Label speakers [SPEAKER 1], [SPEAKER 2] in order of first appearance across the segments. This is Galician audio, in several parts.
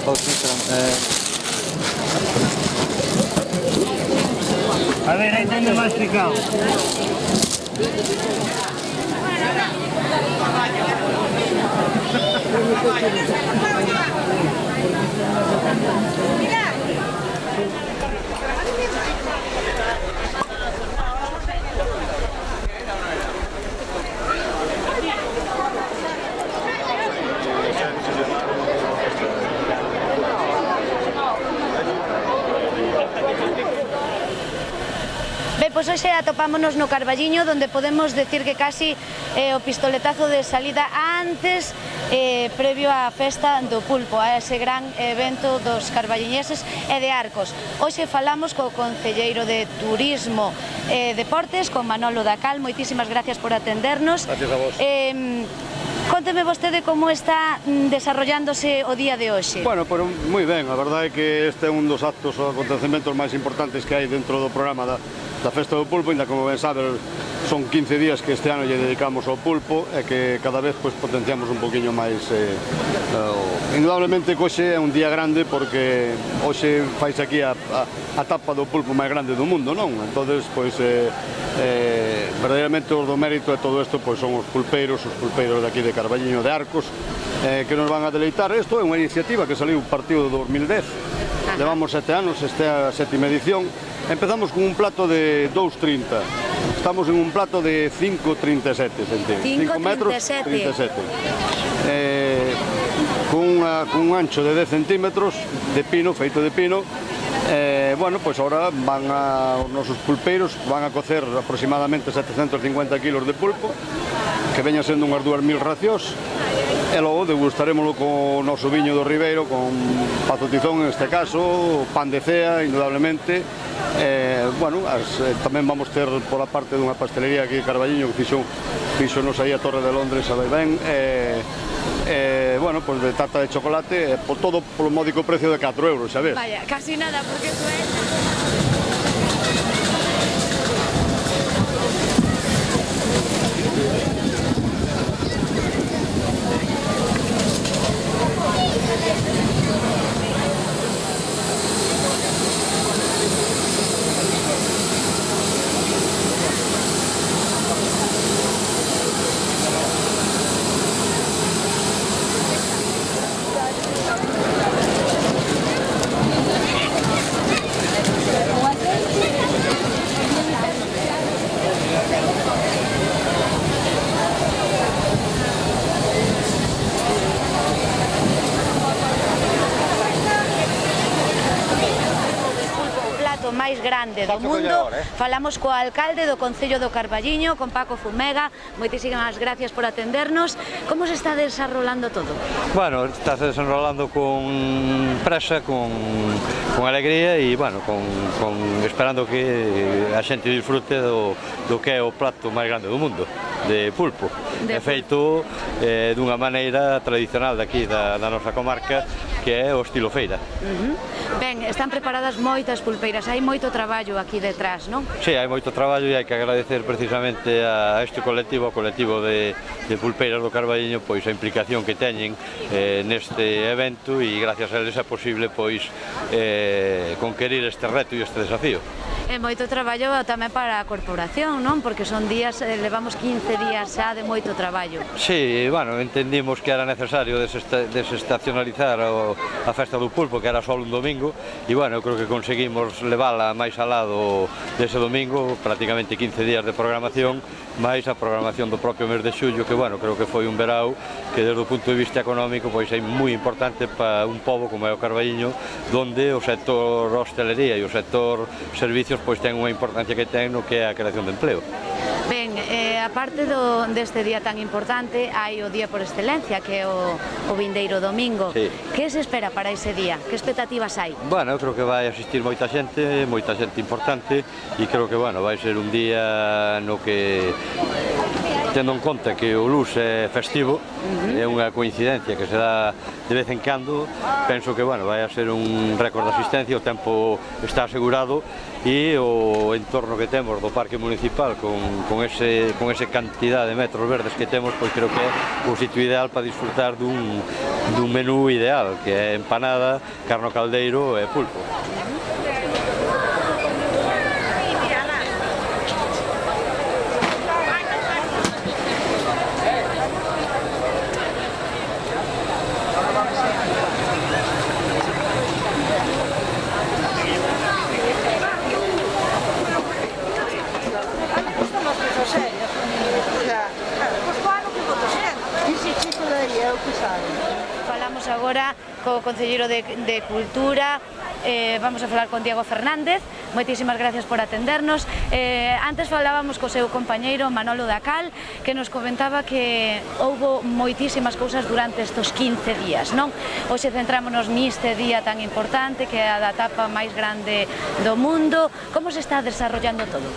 [SPEAKER 1] A ver, ahí tengo masticado.
[SPEAKER 2] Pois hoxe atopámonos no Carballiño, onde podemos decir que casi o pistoletazo de salida antes, previo á festa do pulpo, a ese gran evento dos carballiñeses e de Arcos. Hoxe falamos co concelleiro de Turismo e Deportes, con Manolo Dacal. Moitísimas gracias por atendernos.
[SPEAKER 3] Gracias a vos.
[SPEAKER 2] Conteme vostede como está desarrollándose o día de hoxe.
[SPEAKER 3] Bueno, pero moi ben, a verdade é que este é un dos actos ou acontecementos máis importantes que hai dentro do programa da Festa do Pulpo, ainda como ben sabe, son 15 días que este ano lle dedicamos ao pulpo e que cada vez potenciamos un poquinho máis. Indudablemente que hoxe é un día grande porque hoxe faise aquí a tapa do pulpo máis grande do mundo, non? Entonces, verdadeiramente o do mérito de todo isto son os pulpeiros de aquí de Carballiño de Arcos, que nos van a deleitar. Isto é unha iniciativa que saliu partido do 2010, levamos 7 anos, esta é a 7ª edición. Empezamos con un plato de 2,30, estamos en un plato de 5,37 centímetros, 5 metros 37, con un ancho de 10 centímetros de pino, feito de pino. Bueno, pois agora van os nosos pulpeiros van a cocer aproximadamente 750 kilos de pulpo, que veña sendo unhas 2.000 racións, e logo degustaremoslo co noso viño do Ribeiro, con Pazo Tizón en este caso, pan de cea, indudablemente. Bueno, tamén vamos ter pola parte dunha pastelería aquí de Carballiño que fixonos aí a Torre de Londres, sabe ben, bueno, pois de tarta de chocolate, por todo polo módico precio de 4 euros, xa ves?
[SPEAKER 2] Vaya, casi nada, porque eso é... máis grande do mundo. Falamos co alcalde do Concello do Carballiño, con Paco Fumega. Moitísimas gracias por atendernos. Como se está desarrollando todo?
[SPEAKER 4] Bueno, está se desenrolando con presa, con alegría e, bueno, esperando que a xente disfrute do que é o prato máis grande do mundo, de pulpo. É feito dunha maneira tradicional daqui da nosa comarca, que é o estilo feira.
[SPEAKER 2] Ben, están preparadas moitas pulpeiras, hai moito traballo aquí detrás, non?
[SPEAKER 4] Si, hai moito traballo e hai que agradecer precisamente a este colectivo, ao colectivo de pulpeiras do Carballiño, pois a implicación que teñen neste evento, e gracias a eles é posible pois conquerir este reto e este desafío.
[SPEAKER 2] É moito traballo tamén para a corporación, non? Porque son días, levamos 15 días xa de moito traballo.
[SPEAKER 4] Si, bueno, entendimos que era necesario desestacionalizar a festa do pulpo, que era só un domingo, e, bueno, eu creo que conseguimos levala máis alado dese domingo, prácticamente 15 días de programación, máis a programación do propio mes de xullo, que, bueno, creo que foi un verao que, desde o punto de vista económico, pois é moi importante para un pobo como é o Carballiño, donde o sector hostelería e o sector servicios pois ten unha importancia que ten no que é a creación de empleo.
[SPEAKER 2] Ben, aparte deste día tan importante, hai o día por excelencia, que é o vindeiro domingo.
[SPEAKER 4] Sí.
[SPEAKER 2] Que se espera para ese día? Que expectativas hai?
[SPEAKER 4] Bueno, eu creo que vai asistir moita xente importante, e creo que, bueno, vai ser un día no que tendo en conta que o Luz é festivo, é unha coincidencia que se dá de vez en cando, penso que vai a ser un récord de asistencia, o tempo está asegurado e o entorno que temos do parque municipal con ese cantidad de metros verdes que temos, pois creo que é o sitio ideal para disfrutar dun menú ideal, que é empanada, carne ao caldeiro e pulpo.
[SPEAKER 2] Falamos agora co Concelleiro de Cultura, vamos a falar con Diego Fernández. Moitísimas gracias por atendernos. Antes falábamos co seu compañeiro Manolo Dacal, que nos comentaba que houbo moitísimas cousas durante estes 15 días, non? Hoxe centrámonos neste día tan importante, que é a da etapa máis grande do mundo. Como se está desarrollando todo?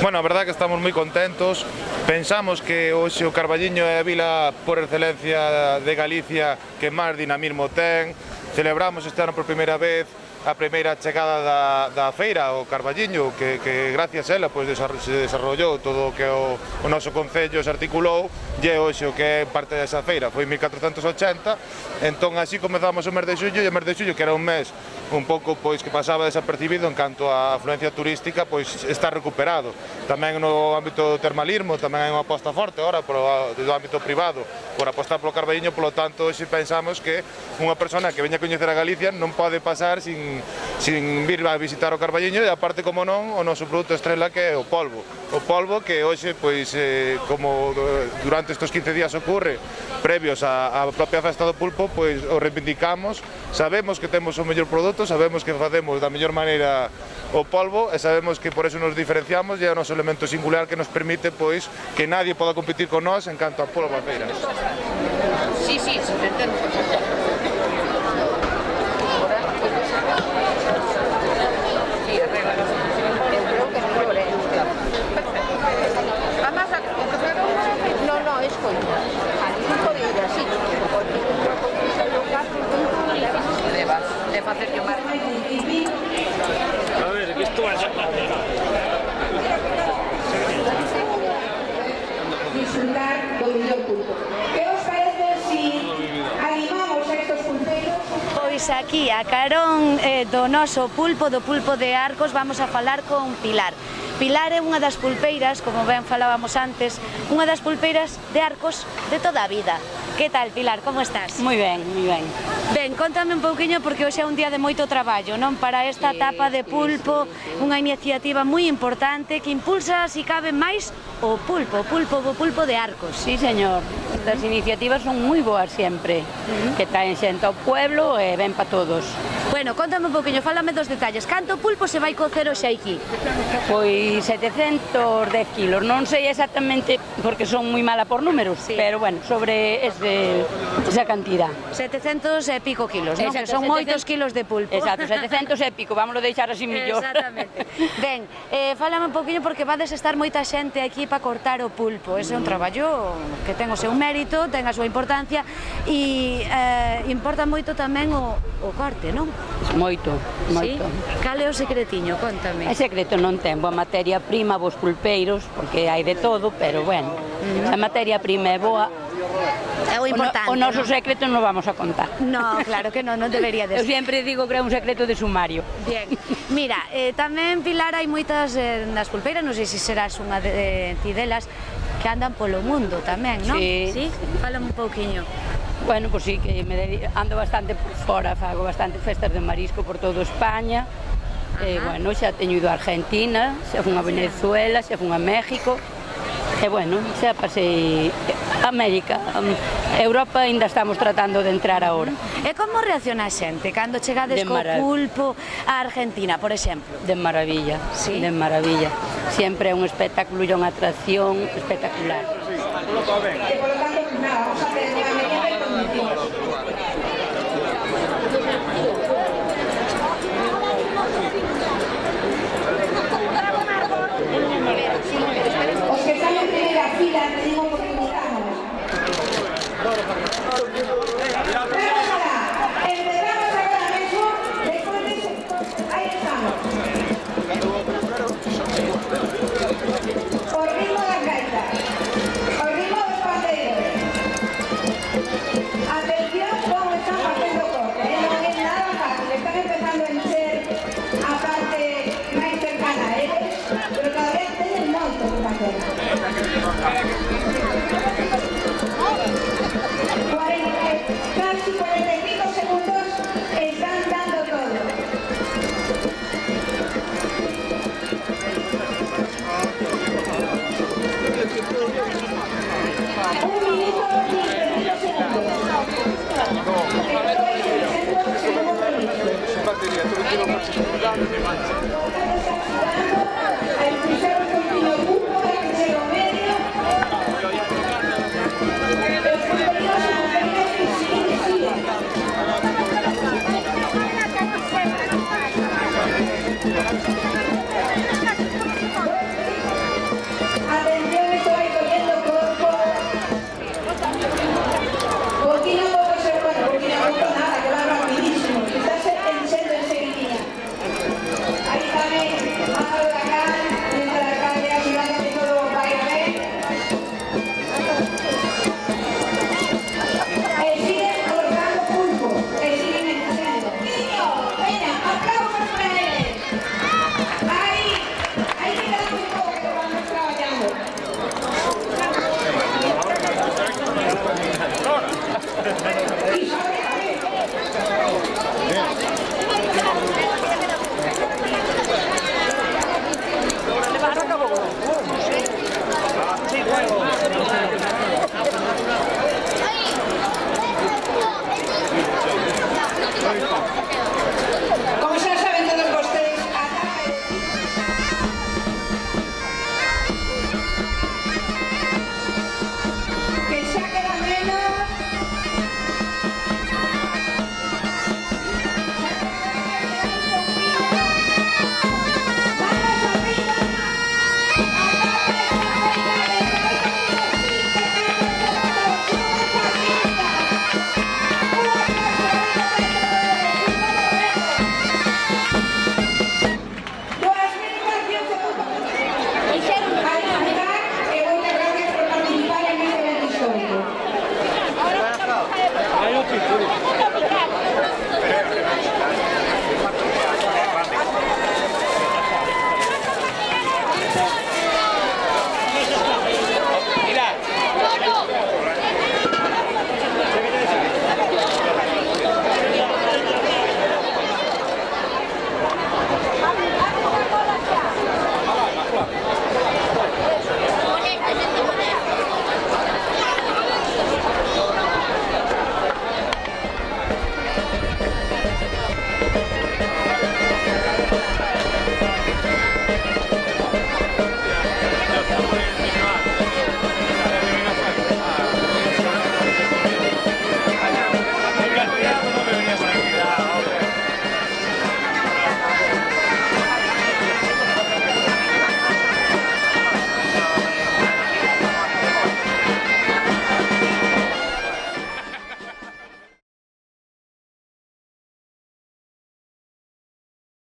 [SPEAKER 1] Bueno, a verdade que estamos moi contentos. Pensamos que hoxe o Carballiño é a vila por excelencia de Galicia que máis dinamismo ten. Celebramos este ano por primeira vez a primeira chegada da feira ao Carballiño, que gracias a ela se desarrollou todo o que o noso concello se articulou, e hoxe o que é parte desa feira foi 1480, entón así comezamos o mes de xullo, e o mes de xullo, que era un mes un pouco que pasaba desapercibido en canto á afluencia turística, está recuperado. Tamén no ámbito do termalismo, tamén hai unha aposta forte agora do ámbito privado por apostar polo Carballiño, polo tanto hoxe pensamos que unha persona que veña a coñecer a Galicia non pode pasar sin vir a visitar o Carballiño, e aparte, como non, o noso produto estrela, que é o polvo. O polvo que hoxe, como durante estes 15 días ocurre, previos á propia festa do pulpo, o reivindicamos, sabemos que temos o mellor produto, sabemos que facemos da mellor maneira o polvo, e sabemos que por eso nos diferenciamos, e é o noso elemento singular que nos permite que nadie poda competir con nós en canto a polvo a feira.
[SPEAKER 5] Sí, te entendo. De facer yo máis.
[SPEAKER 6] A ver, que isto vai ser
[SPEAKER 7] disfrutar do mellor pulpo. Que os parece si animamos a estos pulpeiros?
[SPEAKER 2] Pois aquí, a carón do noso pulpo, do pulpo de Arcos, vamos a falar con Pilar. Pilar é unha das pulpeiras, como ben falábamos antes, unha das pulpeiras de Arcos de toda a vida. Que tal, Pilar, como estás?
[SPEAKER 8] Moi ben, moi ben.
[SPEAKER 2] Ben, contame un pouquiño, porque hoxe é un día de moito traballo, non? Para esta etapa de pulpo, unha iniciativa moi importante que impulsa, si cabe máis, o pulpo de Arcos.
[SPEAKER 8] Sí, señor. Estas iniciativas son moi boas sempre, que traen xente ao pueblo e ben para todos.
[SPEAKER 2] Bueno, contame un pouquiño, fálame dos detalles. Canto pulpo se vai cocer hoxe aquí?
[SPEAKER 8] Pois 710 kilos, non sei exactamente porque son moi mala por números, pero bueno, sobre esa cantidad.
[SPEAKER 2] 700 e pico kilos, non? Que son moitos kilos de pulpo.
[SPEAKER 8] Exacto, 700 e pico, vámoslo deixar así millor.
[SPEAKER 2] Exactamente. Ben, fálame un pouquiño porque vades estar moita xente aquí para cortar o pulpo. Ese é un traballo que ten o seu mérito, ten a súa importancia e importa moito tamén o corte, non?
[SPEAKER 8] Moito, moito.
[SPEAKER 2] Sí? Cal é o secretiño? Contame.
[SPEAKER 8] É secreto non ten, boa materia prima, vos pulpeiros, porque hai de todo, pero bueno, a materia prima é boa.
[SPEAKER 2] É o importante.
[SPEAKER 8] O noso secreto non vamos a contar.
[SPEAKER 2] No, claro que non debería de ser.
[SPEAKER 8] Eu sempre digo que é un secreto de sumario.
[SPEAKER 2] Bien. Mira, tamén, Pilar, hai moitas nas pulpeiras, non sei se serás unha de ti delas, que andan polo mundo tamén, non?
[SPEAKER 8] Sí.
[SPEAKER 2] Fálame un pouquiño.
[SPEAKER 8] Bueno, pois sí, que ando bastante por fora, fago bastante festas de marisco por toda España. Bueno, xa teño ido a Argentina, xa fun a Venezuela, xa fun a México. E bueno, xa pasei a América. Europa ainda estamos tratando de entrar agora.
[SPEAKER 2] E como reacciona a xente cando chegades co pulpo a Argentina, por exemplo?
[SPEAKER 8] De maravilla,
[SPEAKER 2] sí?
[SPEAKER 8] De maravilla. Sempre é un espectáculo e unha atracción espectacular.
[SPEAKER 7] E por lo tanto, nada, vamos a hacer una merienda de condiciones. Os que están en primera fila, te digo porque
[SPEAKER 6] tiene una particularidade de mancha.